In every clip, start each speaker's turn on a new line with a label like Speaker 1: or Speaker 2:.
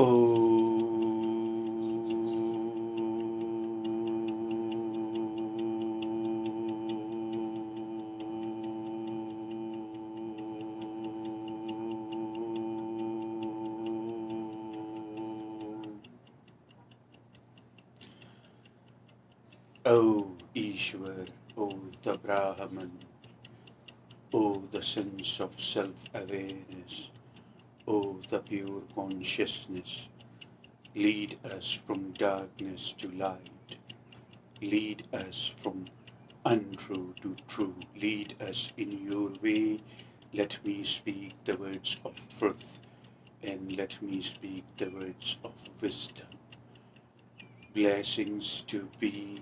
Speaker 1: Oh, O Ishwar, O the Brahman, O the sense of self-awareness, O the pure consciousness, lead us from darkness to light, lead us from untrue to true, lead us in your way, let me speak the words of truth, and let me speak the words of wisdom. Blessings to be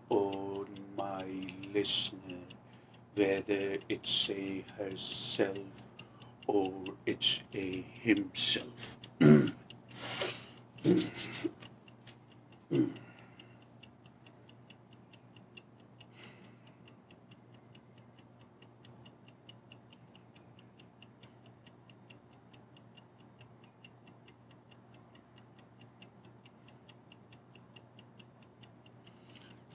Speaker 1: on my listener, whether it's a herself or it's a himself.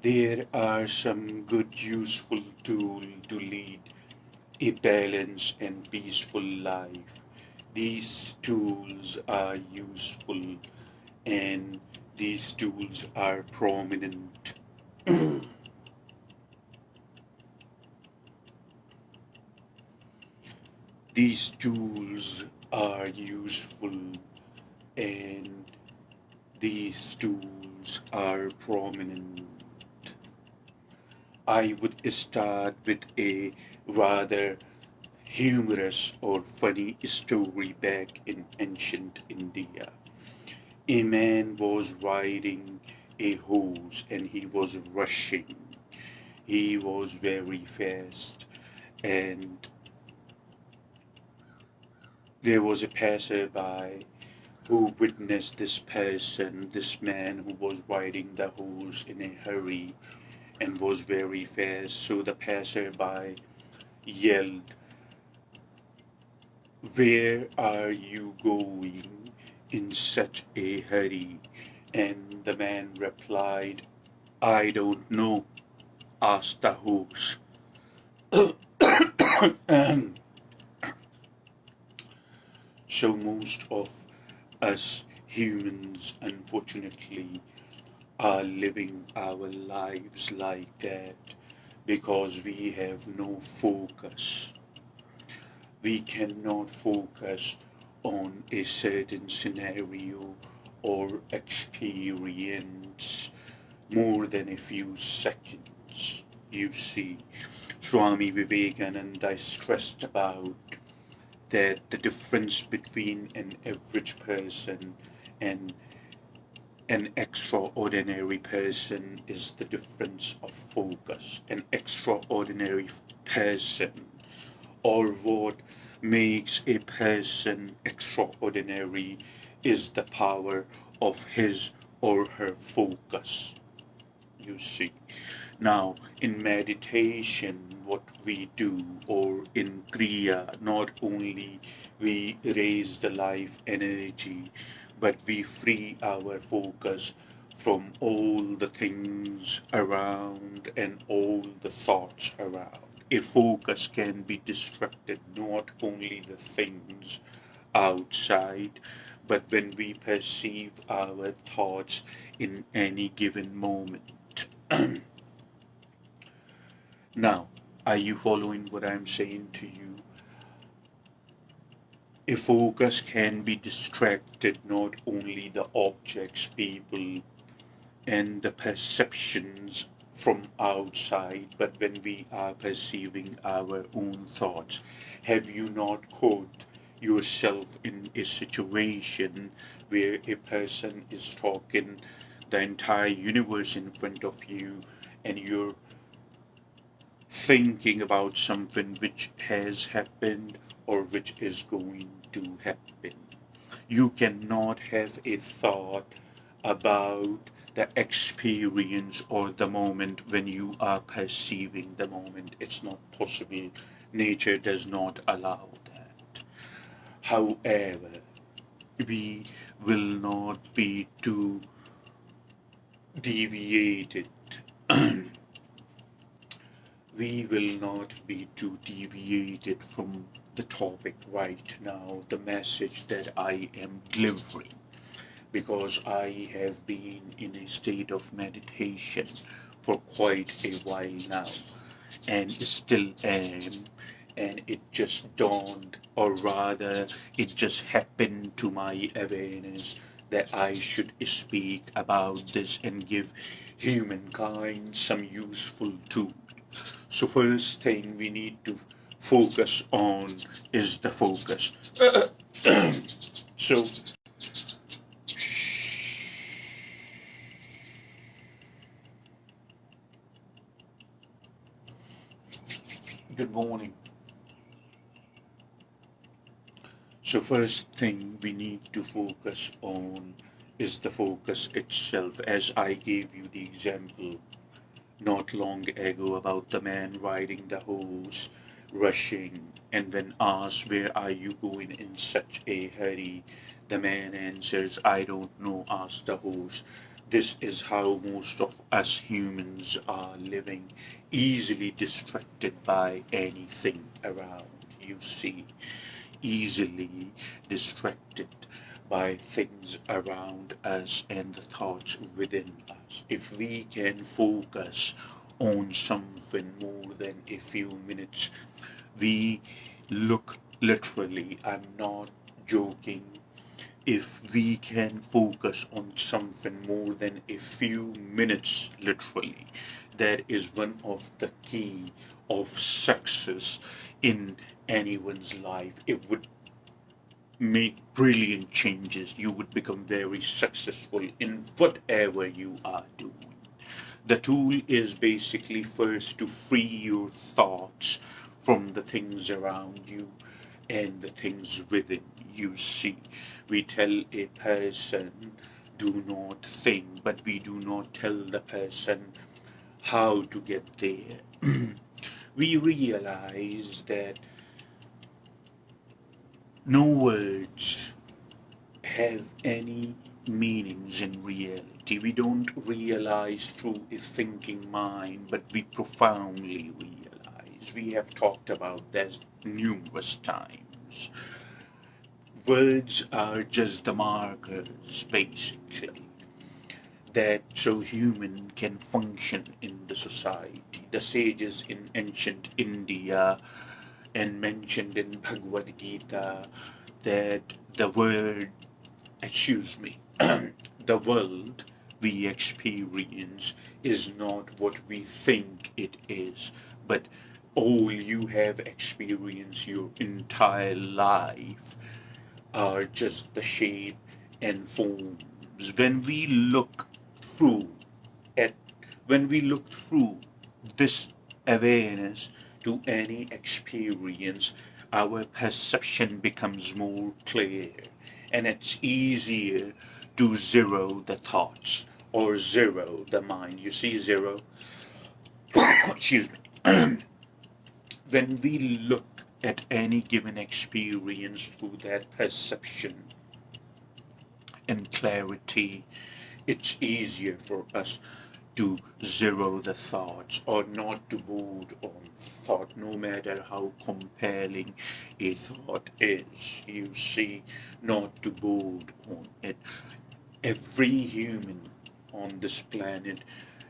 Speaker 1: There are some good useful tools to lead a balanced and peaceful life. These tools are useful and these tools are prominent. These tools are useful and these tools are prominent. I would start with a rather humorous or funny story back in ancient India. A man was riding a horse and he was rushing. He was very fast, and there was a passerby who witnessed this man who was riding the horse in a hurry and was very fast. So the passerby yelled, "Where are you going in such a hurry?" And the man replied, "I don't know. Ask the horse." So most of us humans, unfortunately, are living our lives like that because we have no focus. We cannot focus on a certain scenario or experience more than a few seconds. You see, Swami Vivekananda stressed about that the difference between an average person and an extraordinary person is the difference of focus. An extraordinary person, or what makes a person extraordinary, is the power of his or her focus. You see. Now, in meditation, what we do, or in Kriya, not only we raise the life energy, but we free our focus from all the things around and all the thoughts around. A focus can be distracted, not only the things outside, but when we perceive our thoughts in any given moment. Now, are you following what I'm saying to you? A focus can be distracted, not only the objects, people, and the perceptions from outside, but when we are perceiving our own thoughts. Have you not caught yourself in a situation where a person is talking the entire universe in front of you and you're thinking about something which has happened or which is going to happen? You cannot have a thought about the experience or the moment when you are perceiving the moment. It's not possible. Nature does not allow that. However, we will not be too deviated. We will not be too deviated from the topic right now, the message that I am delivering, because I have been in a state of meditation for quite a while now, and still am, and it just dawned, or rather, it just happened to my awareness that I should speak about this and give humankind some useful tools. So first thing we need to focus on is the focus. So good morning. So first thing we need to focus on is the focus itself, as I gave you the example not long ago about the man riding the horse, rushing, and when asked, "Where are you going in such a hurry?" The man answers, "I don't know, ask the horse." This is how most of us humans are living, easily distracted by anything around. You see, easily distracted by things around us and the thoughts within us. If we can focus on something more than a few minutes, we look literally, I'm not joking, if we can focus on something more than a few minutes literally, that is one of the key of success in anyone's life. It would make brilliant changes. You would become very successful in whatever you are doing. The tool is basically first to free your thoughts from the things around you and the things within. You see, we tell a person, do not think, but we do not tell the person how to get there. We realize that no words have any meanings in reality. We don't realize through a thinking mind, but we profoundly realize. We have talked about this numerous times. Words are just the markers, basically, that so human can function in the society. The sages in ancient India and mentioned in Bhagavad Gita that the word, excuse me, the world we experience is not what we think it is, but all you have experienced your entire life are just the shape and forms. When we look through at when we look through this awareness to any experience, our perception becomes more clear, and it's easier to zero the thoughts or zero the mind. You see, zero, excuse me, when we look at any given experience through that perception and clarity, it's easier for us to zero the thoughts or not to brood on thought, no matter how compelling a thought is. You see, not to brood on it. Every human on this planet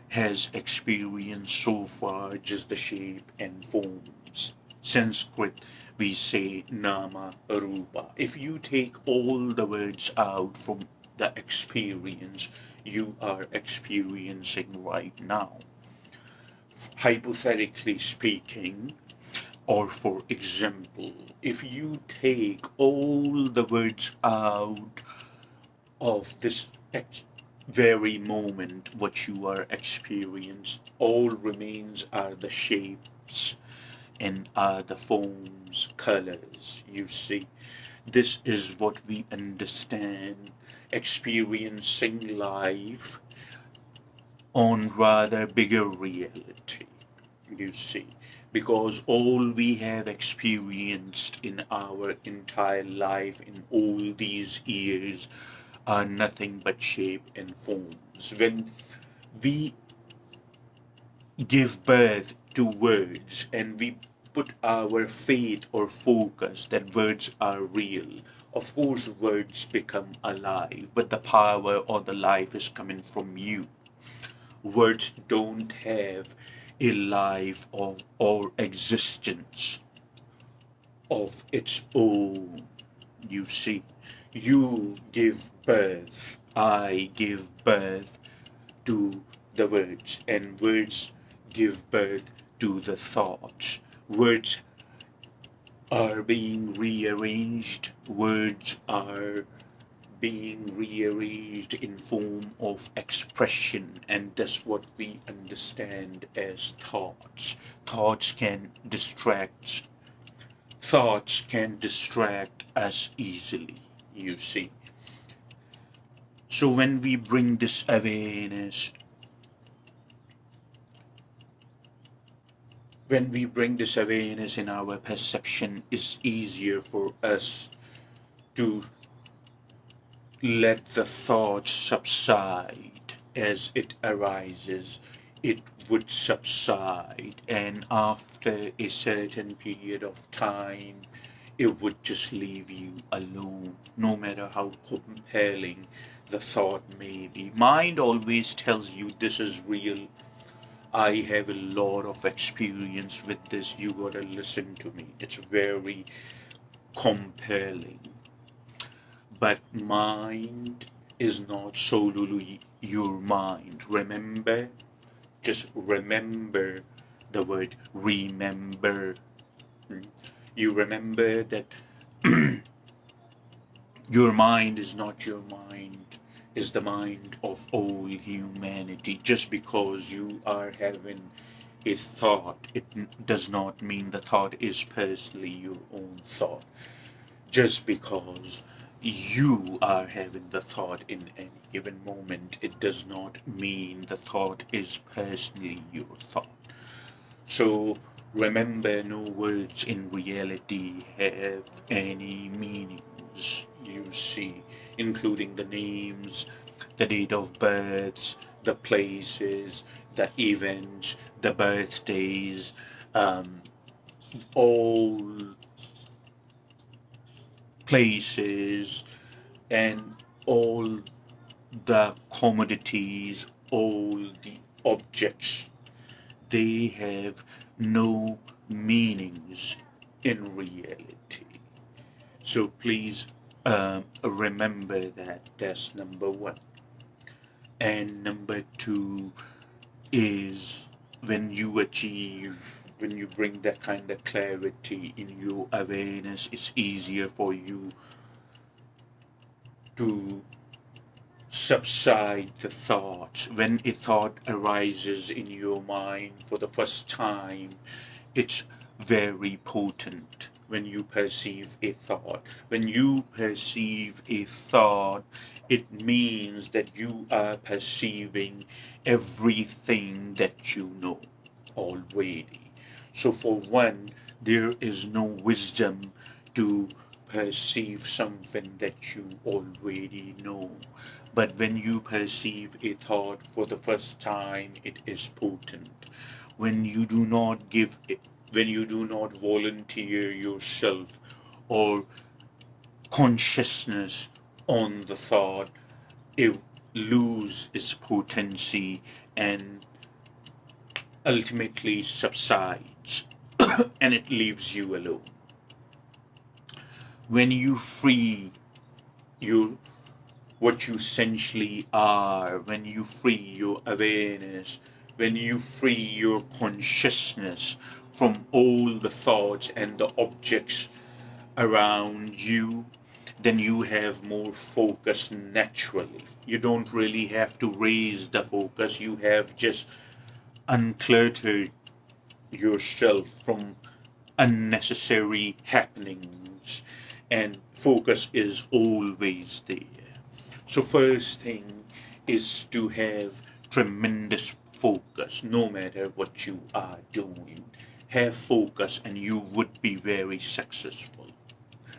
Speaker 1: has experienced so far just the shape and forms. Sanskrit, we say nama rupa. If you take all the words out from the experience you are experiencing right now, hypothetically speaking, or for example, if you take all the words out of this very moment, what you are experiencing, all remains are the shapes and are the forms, colors. You see, this is what we understand experiencing life on rather bigger reality. You see, because all we have experienced in our entire life in all these years are nothing but shape and forms. When we give birth to words and we put our faith or focus that words are real, of course words become alive, but the power or the life is coming from you. Words don't have a life or existence of its own. You see, you give birth, I give birth to the words, and words give birth to the thoughts. Words are being rearranged, words are being rearranged in form of expression, and that's what we understand as thoughts. Thoughts can distract us easily, you see. So when we bring this awareness, in our perception, it's easier for us to let the thought subside as it arises. It would subside, and after a certain period of time, it would just leave you alone, no matter how compelling the thought may be. Mind always tells you this is real. I have a lot of experience with this. You gotta listen to me. It's very compelling. But mind is not solely your mind. Remember, just remember the word remember. You remember that your mind is not your mind, is the mind of all humanity. Just because you are having a thought, it does not mean the thought is personally your own thought. Just because you are having the thought in any given moment, it does not mean the thought is personally your thought. So remember, no words in reality have any meanings, you see, including the names, the date of births, the places, the events, the birthdays, all places and all the commodities, all the objects, they have no meanings in reality. So please remember that. That's number one. And number two is when you bring that kind of clarity in your awareness, it's easier for you to subside the thoughts. When a thought arises in your mind for the first time, it's very potent. When you perceive a thought, it means that you are perceiving everything that you know already. So for one, there is no wisdom to perceive something that you already know. But when you perceive a thought for the first time, it is potent. When you do not volunteer yourself or consciousness on the thought, it loses its potency and ultimately subsides and it leaves you alone. When you free what you essentially are, when you free your awareness, when you free your consciousness from all the thoughts and the objects around you, then you have more focus naturally. You don't really have to raise the focus, you have just uncluttered yourself from unnecessary happenings, and focus is always there. So first thing is to have tremendous focus no matter what you are doing. have focus, and you would be very successful.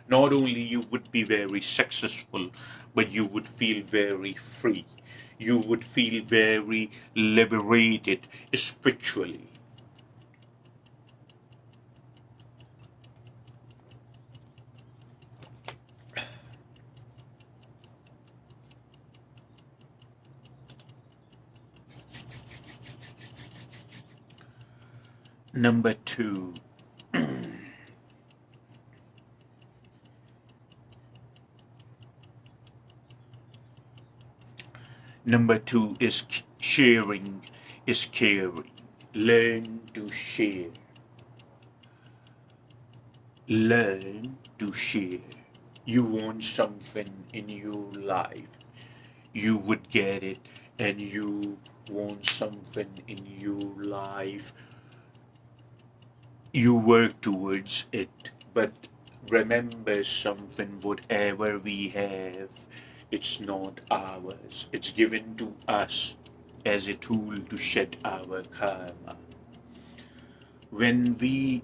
Speaker 1: Not only you would be very successful, but you would feel very free. You would feel very liberated spiritually. Number two. Number two is sharing is caring. Learn to share. Learn to share. You want something in your life, you would get it, and you want something in your life, you work towards it. But remember something, whatever we have, it's not ours. It's given to us as a tool to shed our karma. When we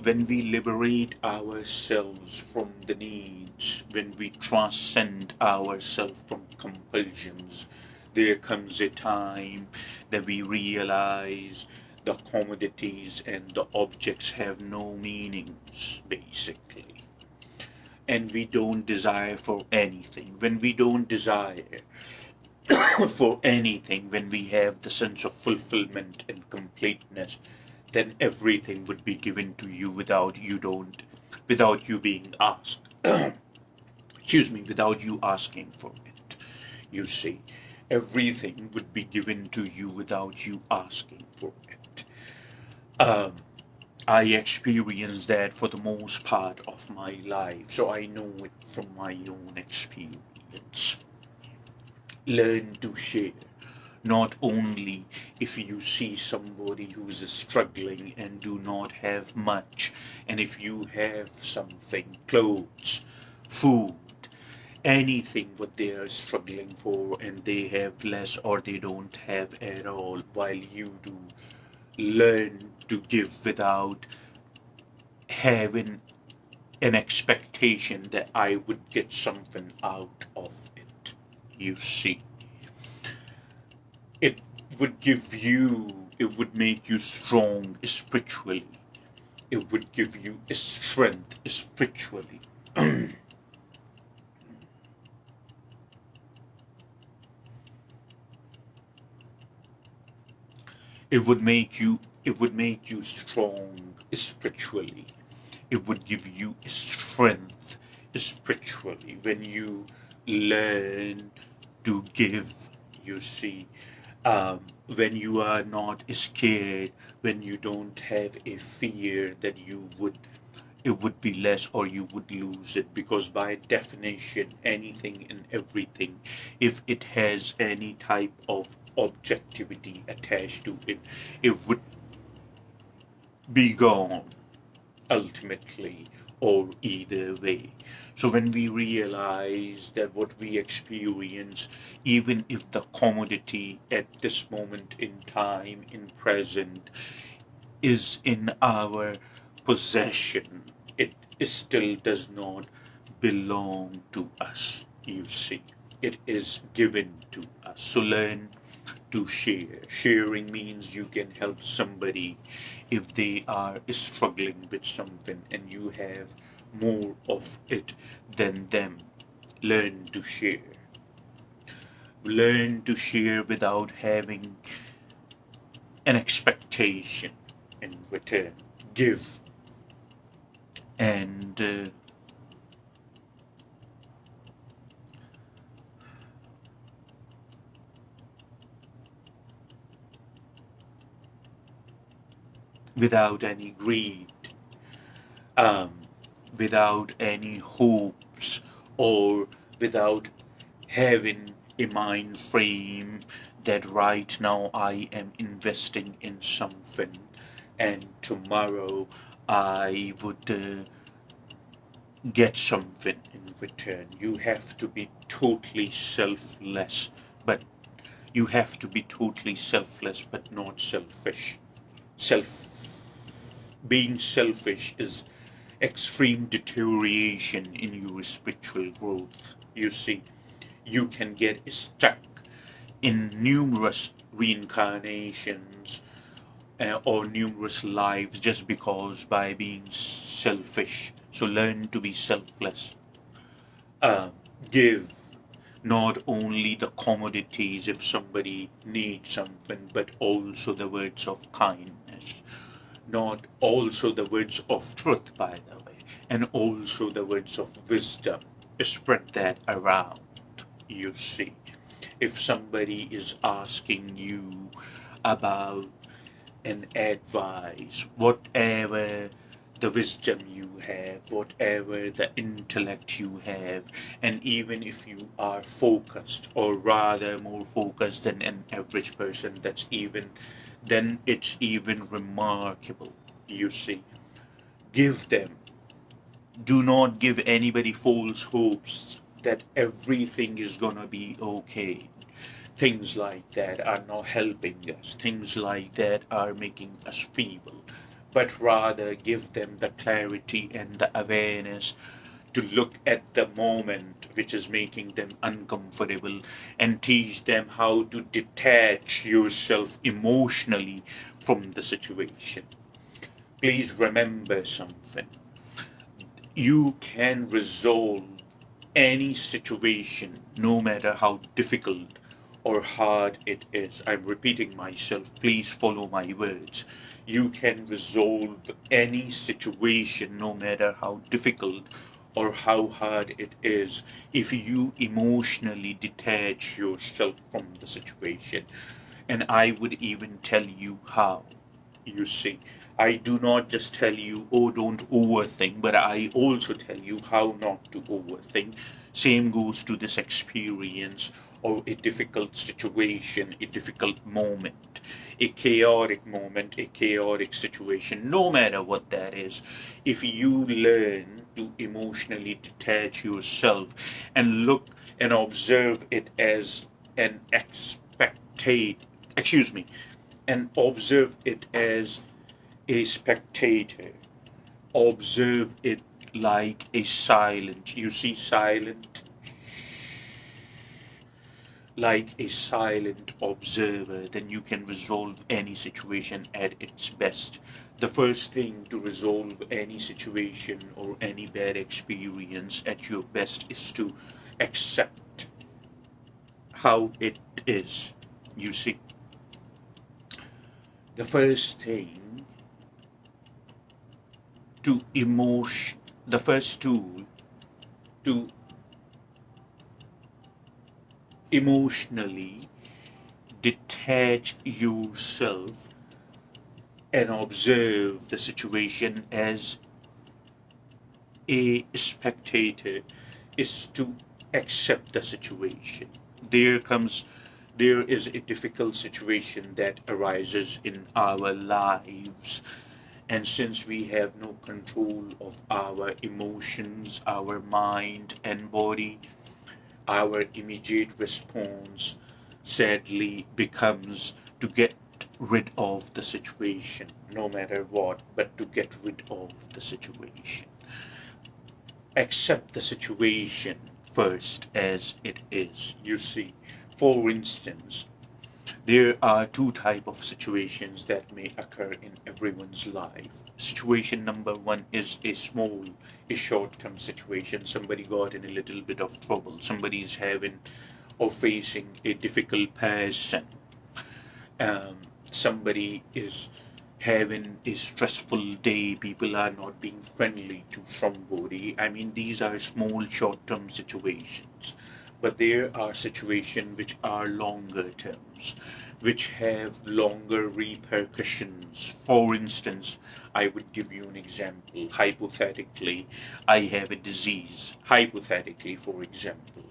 Speaker 1: liberate ourselves from the needs, when we transcend ourselves from compulsions, there comes a time that we realize the commodities and the objects have no meanings, basically. And we don't desire for anything. When we don't desire for anything, when we have the sense of fulfillment and completeness, then everything would be given to you without you being asked. Excuse me, without you asking for it. You see, everything would be given to you without you asking for it. I experienced that for the most part of my life, so I know it from my own experience. Learn to share. Not only if you see somebody who is struggling and do not have much, and if you have something, clothes, food, anything what they are struggling for, and they have less or they don't have at all, while you do, learn to give without having an expectation that I would get something out of it. You see, it would make you strong spiritually. It would give you strength spiritually. It would make you strong spiritually. It would give you strength spiritually when you learn to give. You see, when you are not scared, when you don't have a fear that it would be less or you would lose it, because by definition anything and everything, if it has any type of objectivity attached to it, it would be gone ultimately, or either way. So when we realize that what we experience, even if the commodity at this moment in time, in present, is in our possession, it still does not belong to us, you see. It is given to us. So learn to share. Sharing means you can help somebody if they are struggling with something and you have more of it than them. Learn to share. Learn to share without having an expectation in return. Give. And without any greed, without any hopes, or without having a mind frame that right now I am investing in something and tomorrow I would get something in return. You have to be totally selfless, but you have to be totally selfless but not selfish. Self being selfish is extreme deterioration in your spiritual growth. You see, you can get stuck in numerous reincarnations or numerous lives just because by being selfish. So learn to be selfless. Give not only the commodities if somebody needs something, but also the words of kindness, not also the words of truth, by the way, and also the words of wisdom. Spread that around, you see. If somebody is asking you about an advice, whatever the wisdom you have, whatever the intellect you have, and even if you are focused, or rather more focused than an average person, then it's even remarkable, you see. Give them. Do not give anybody false hopes that everything is gonna be okay. Things like that are not helping us. Things like that are making us feeble. But rather give them the clarity and the awareness to look at the moment which is making them uncomfortable and teach them how to detach yourself emotionally from the situation. Please remember something. You can resolve any situation, no matter how difficult or hard it is. I'm repeating myself, please follow my words. You can resolve any situation, no matter how difficult or how hard it is, if you emotionally detach yourself from the situation. And I would even tell you how. You see, I do not just tell you, oh, don't overthink, but I also tell you how not to overthink. Same goes to this experience or a difficult situation, a difficult moment, a chaotic situation, no matter what that is. If you learn to emotionally detach yourself and look and observe it as an and observe it as a spectator. Observe it like a silent. You see, like a silent observer, then you can resolve any situation at its best. The first thing to resolve any situation or any bad experience at your best is to accept how it is. You see, the first thing to emotion, the first tool to emotionally detach yourself and observe the situation as a spectator is to accept the situation. There is a difficult situation that arises in our lives, and since we have no control of our emotions, our mind and body, our immediate response sadly becomes to get rid of the situation, no matter what, but to get rid of the situation. Accept the situation first as it is. You see, for instance, there are two types of situations that may occur in everyone's life. Situation number one is a short-term situation. Somebody got in a little bit of trouble. Somebody is having or facing a difficult person. Somebody is having a stressful day. People are not being friendly to somebody. I mean, these are small short-term situations. But there are situations which are longer terms, which have longer repercussions. For instance, I would give you an example. Hypothetically, I have a disease. Hypothetically, for example,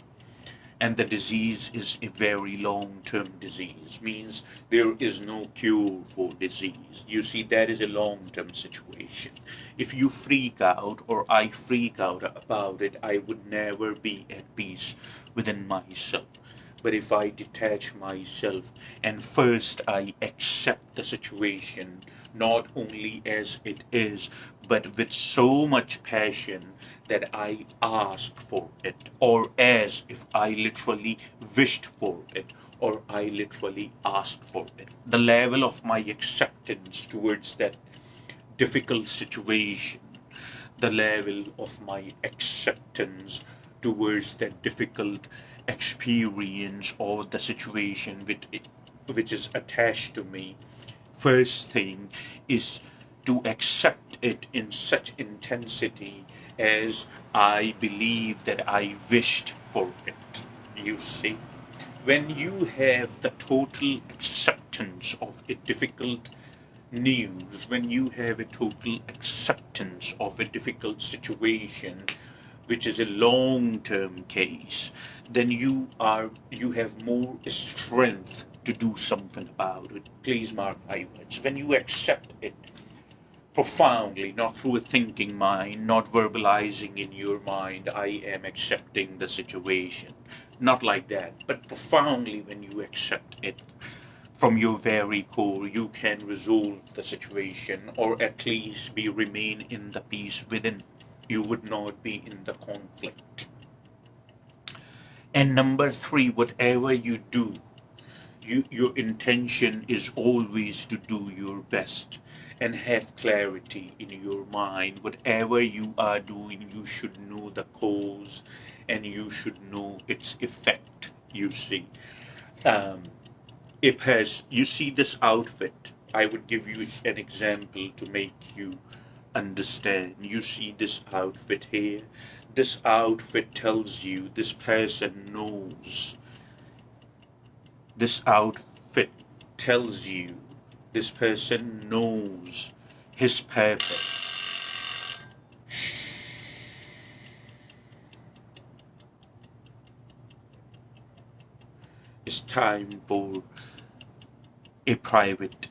Speaker 1: and the disease is a very long-term disease, means there is no cure for disease. You see, that is a long-term situation. If you freak out or I freak out about it, I would never be at peace within myself. But if I detach myself and first I accept the situation not only as it is, but with so much passion that I ask for it, or as if I literally wished for it, or I literally asked for it. The level of my acceptance towards that difficult situation, the level of my acceptance towards that difficult experience or the situation which is attached to me, first thing is to accept it in such intensity as I believe that I wished for it. You see, when you have the total acceptance of a difficult news, when you have a total acceptance of a difficult situation, which is a long-term case, then you have more strength to do something about it. Please mark my words. When you accept it profoundly, not through a thinking mind, not verbalizing in your mind, I am accepting the situation. Not like that, but profoundly when you accept it from your very core, you can resolve the situation, or at least remain in the peace within. You would not be in the conflict. And number three, whatever you do, your intention is always to do your best and have clarity in your mind. Whatever you are doing, you should know the cause and you should know its effect. You see, you see this outfit. I would give you an example to make you understand. You see this outfit here. This outfit tells you this person knows. This outfit tells you this person knows his purpose. It's time for a private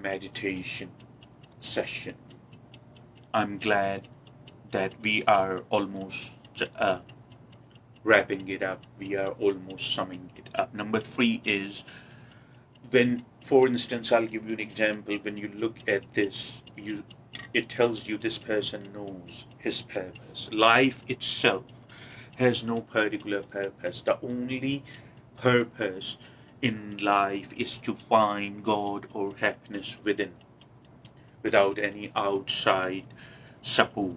Speaker 1: meditation session. I'm glad that we are almost wrapping it up. We are almost summing it up. Number three is when, for instance, I'll give you an example. When you look at this, it tells you this person knows his purpose. Life itself has no particular purpose. The only purpose in life is to find God or happiness within, without any outside support.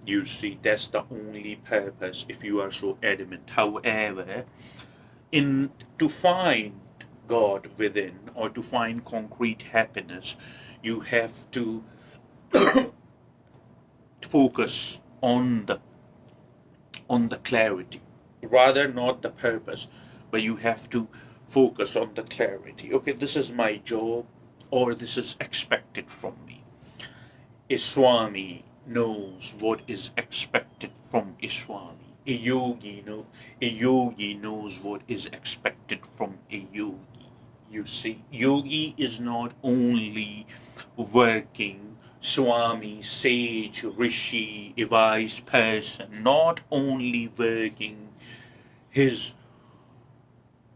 Speaker 1: You see, that's the only purpose if you are so adamant. However, to find God within or to find concrete happiness, you have to focus on the clarity, rather not the purpose, but you have to focus on the clarity. Okay, this is my job, or this is expected from me. A Swami knows what is expected from a Swami. A yogi knows what is expected from a yogi. You see, yogi is not only working, Swami, sage, rishi, a wise person, not only working his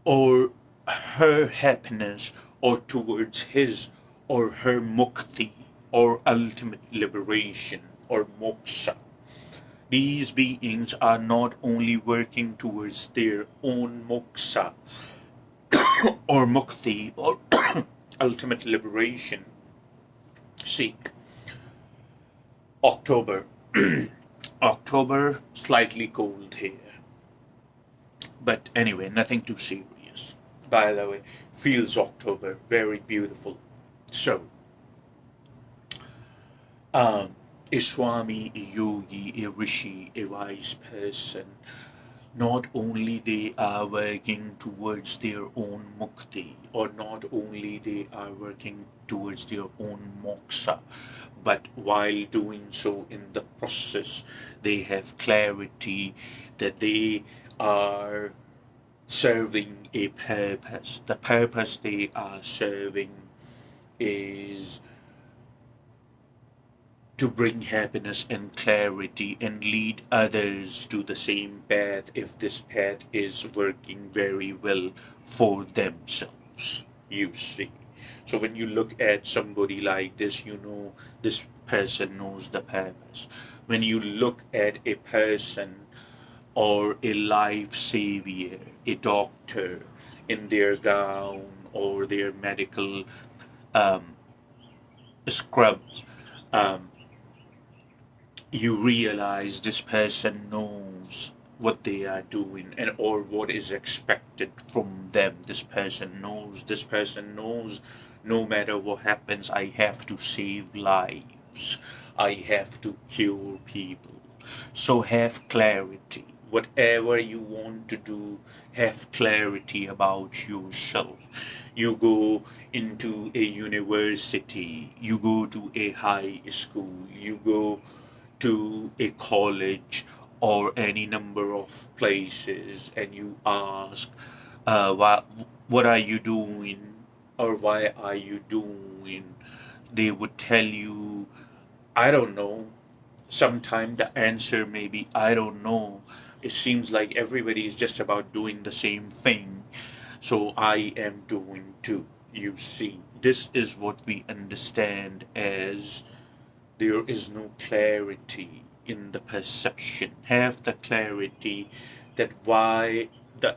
Speaker 1: or her happiness or towards his or her mukti or ultimate liberation or moksha. These beings are not only working towards their own moksha or mukti or ultimate liberation. See, October. October, slightly cold here. But anyway, nothing too serious. By the way, feels October, very beautiful. So, a Swami, a yogi, a rishi, a wise person, not only they are working towards their own mukti, or not only they are working towards their own moksha, but while doing so in the process, they have clarity that they are serving a purpose. The purpose they are serving is to bring happiness and clarity and lead others to the same path if this path is working very well for themselves. You see. So when you look at somebody like this, you know this person knows the purpose. When you look at a person or a life savior, a doctor in their gown or their medical um, scrubs, um, you realize this person knows what they are doing and or what is expected from them. This person knows no matter what happens, I have to save lives, I have to cure people. So have clarity. Whatever you want to do, have clarity about yourself. You go into a university, you go to a high school, you go to a college or any number of places, and you ask, what are you doing or why are you doing? They would tell you, I don't know. Sometimes the answer may be, I don't know. It seems like everybody is just about doing the same thing, so I am doing too. You see, this is what we understand as there is no clarity in the perception. Have the clarity that why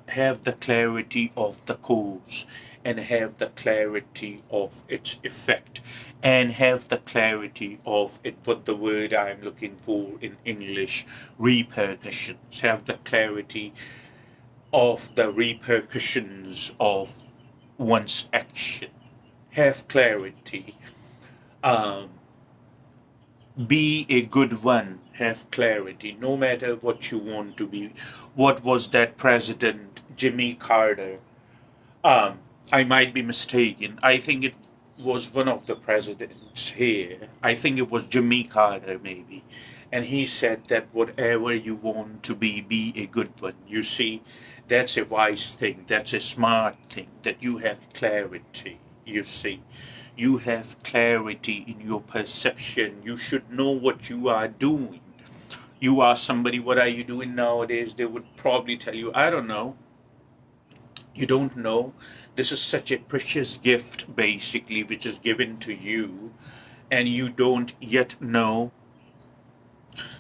Speaker 1: have the clarity of the cause and have the clarity of its effect and have the clarity of it, what the word I'm looking for in English, repercussions. Have the clarity of the repercussions of one's action. Have clarity. Um, be a good one, have clarity, no matter what you want to be. What was that president, Jimmy Carter? Um, I might be mistaken. I think it was one of the presidents here. I think it was Jimmy Carter, maybe. And he said that whatever you want to be a good one. You see, that's a wise thing, that's a smart thing, that you have clarity, you see. You have clarity in your perception. You should know what you are doing. You ask somebody, what are you doing nowadays? They would probably tell you, I don't know. You don't know. This is such a precious gift, basically, which is given to you, and you don't yet know.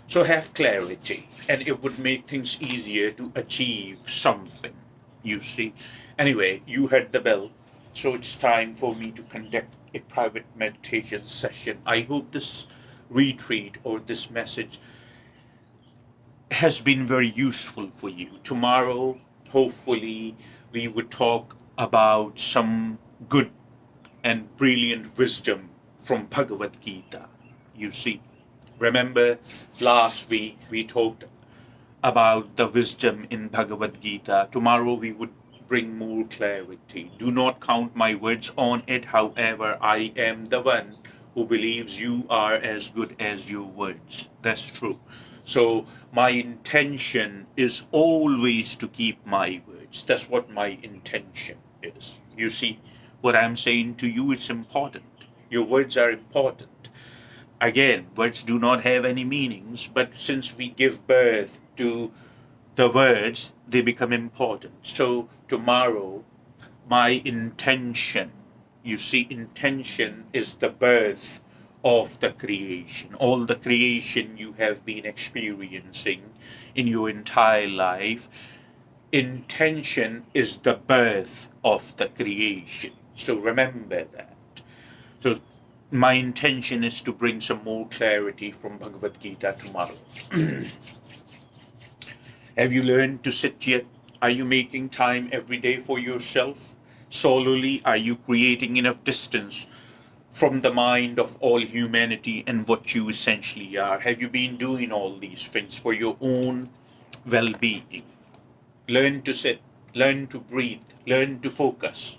Speaker 1: So have clarity, and it would make things easier to achieve something, you see. Anyway, you heard the bell, so it's time for me to conduct a private meditation session. I hope this retreat or this message has been very useful for you. Tomorrow, hopefully, we would talk about some good and brilliant wisdom from Bhagavad Gita. You see, remember last week we talked about the wisdom in Bhagavad Gita. Tomorrow we would bring more clarity. Do not count my words on it, however, I am the one who believes you are as good as your words. That's true. So my intention is always to keep my words. That's what my intention is. You see, what I'm saying to you is important. Your words are important. Again, words do not have any meanings, but since we give birth to the words, they become important. So tomorrow, my intention, you see, intention is the birth of the creation. All the creation you have been experiencing in your entire life, intention is the birth of the creation. So remember that. So my intention is to bring some more clarity from Bhagavad Gita tomorrow. Have you learned to sit yet? Are you making time every day for yourself? Solely, are you creating enough distance from the mind of all humanity and what you essentially are? Have you been doing all these things for your own well being? Learn to sit, learn to breathe, learn to focus.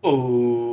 Speaker 1: Om.